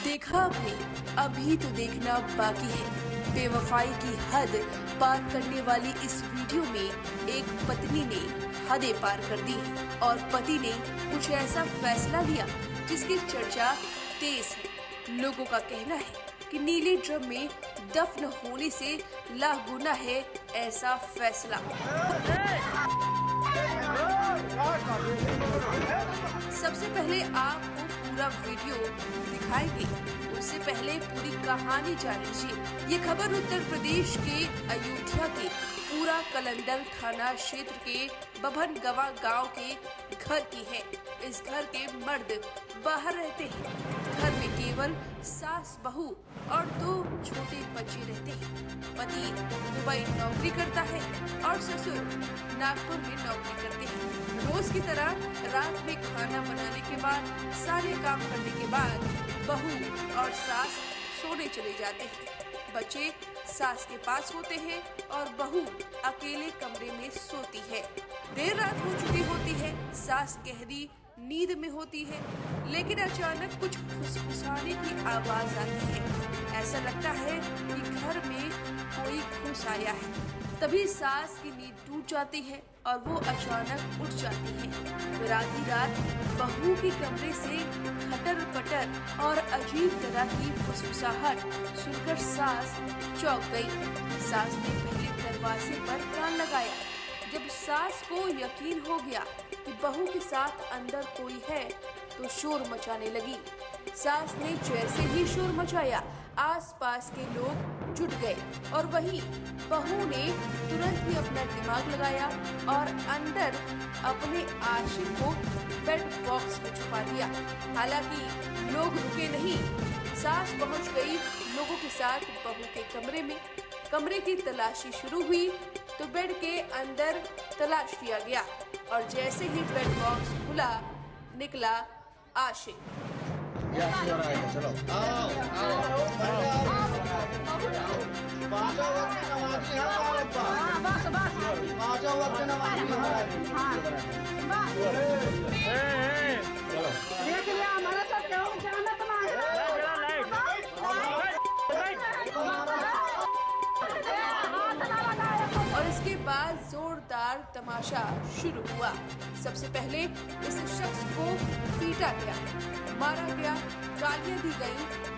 देखा आपने, अभी तो देखना बाकी है। बेवफाई की हद पार करने वाली इस वीडियो में एक पत्नी ने हदें पार कर दी और पति ने कुछ ऐसा फैसला लिया जिसकी चर्चा तेज है। लोगों का कहना है कि नीले ड्रम में दफन होने से लागुना है ऐसा फैसला। सबसे पहले आपको पूरा वीडियो दिखाएंगे, उससे पहले पूरी कहानी जान लीजिए। ये खबर उत्तर प्रदेश के अयोध्या के पूरा कलंदर थाना क्षेत्र के बभनगवा गांव के घर की है। इस घर के मर्द बाहर रहते हैं। घर में केवल सास बहू और 2 छोटे बच्चे रहते हैं। पति दुबई नौकरी करता है और ससुर नागपुर में नौकरी करते हैं। रोज की तरह रात में खाना बनाने के बाद, सारे काम करने के बाद बहू और सास सोने चले जाते हैं। बच्चे सास के पास होते हैं और बहू अकेले कमरे में सोती है। देर रात हो चुकी होती है, सास गहरी नींद में होती है, लेकिन अचानक कुछ फुसफुसाने की आवाज आती है। ऐसा लगता है कि घर में कोई घुस आया है। तभी सास की नींद टूट जाती है और वो अचानक उठ जाती है। फिर आधी रात बहू के कमरे से खटर पटर और अजीब तरह की फुसफुसाहट सुनकर सास चौंक गई। सास ने पहले दरवाजे पर कान लगाया। जब सास को यकीन हो गया कि बहू के साथ अंदर कोई है तो शोर मचाने लगी। सास ने जैसे ही शोर मचाया, आसपास के लोग जुट गए और वहीं बहू ने तुरंत ही अपना दिमाग लगाया और अंदर अपने आशिक को बेड बॉक्स में छुपा दिया। हालांकि लोग रुके नहीं, सास पहुंच गई लोगों के साथ बहू के कमरे में। कमरे की तलाशी शुरू हुई तो बेड के अंदर तलाश किया गया और जैसे ही बेड बॉक्स खुला निकला आशिक। और इसके बाद जोरदार तमाशा शुरू हुआ। सबसे पहले इस शख्स को पीटा गया, मारा गया, गालियां दी गई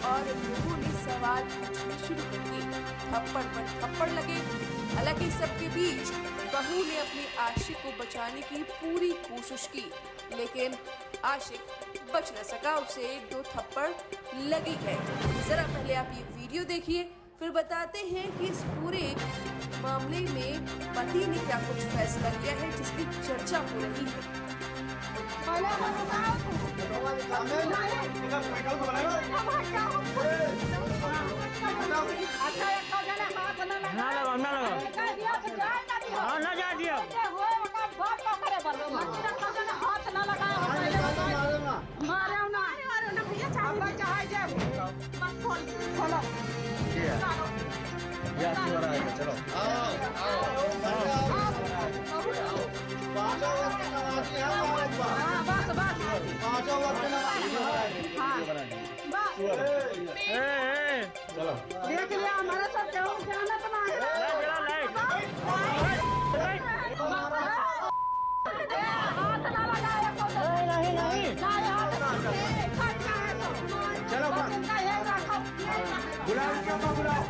और लोगों ने सवाल पूछने शुरू कर दिए। थप्पड़ पर थप्पड़ लगे। हालांकि सबके बीच बहू ने अपने आशिक को बचाने की पूरी कोशिश की, लेकिन आशिक बच न सका। उसे 1-2 थप्पड़ लगी है। जरा पहले आप ये वीडियो देखिए, फिर बताते हैं कि इस पूरे मामले में पति ने क्या कुछ फैसला लिया है जिसकी चर्चा हो रही है। चलो देख लिया हमारा सब जाना तो चलो बुलाओ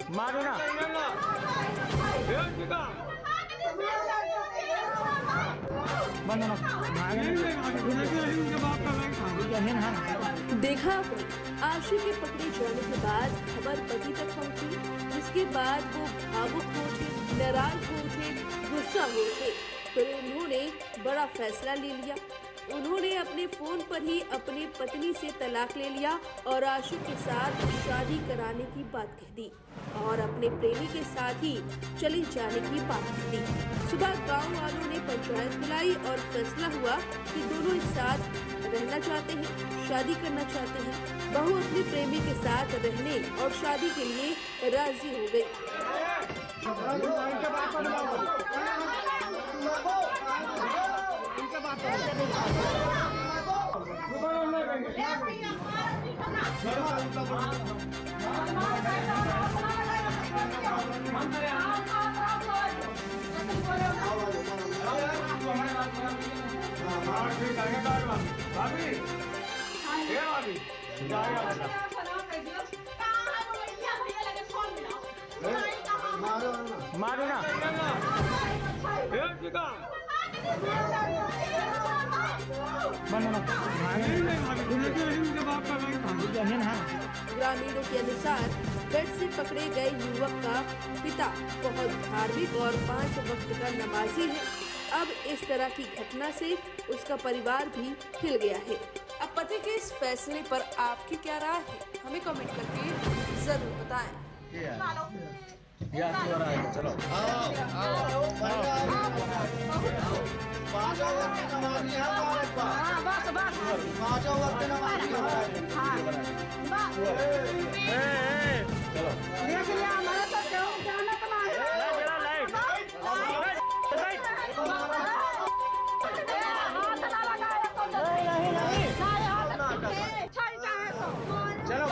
मारो ना बंद देखा आपने, आशिक के पकड़े जाने के बाद खबर पति तक पहुंची, जिसके बाद वो भावुक हो उठे, नाराज हो उठे, गुस्सा हो उठे। फिर उन्होंने बड़ा फैसला ले लिया। उन्होंने अपने फोन पर ही अपनी पत्नी से तलाक ले लिया और आशिक के साथ शादी कराने की बात कह दी और अपने प्रेमी के साथ ही चले जाने की बात कह दी। सुबह गांव वालों ने पंचायत बुलाई और फैसला हुआ कि दोनों एक साथ रहना चाहते हैं, शादी करना चाहते हैं। बहू अपने प्रेमी के साथ रहने और शादी के लिए राजी हो गई। मारो ना ग्रामीणों के अनुसार बेड से पकड़े गए युवक का पिता बहुत धार्मिक और 5 वक्त का नमाजी है। अब इस तरह की घटना से उसका परिवार भी हिल गया है। अब पति के इस फैसले पर आपकी क्या राय है, हमें कमेंट करके जरूर बताएं। चलो पाँचों वक्त नमाज़ी है हमारे पास। पाँचों वक्त नमाज़ी चलो देख लिया हमारे साथ जाना चलो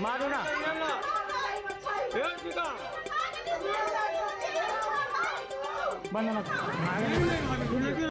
मारो ना बंद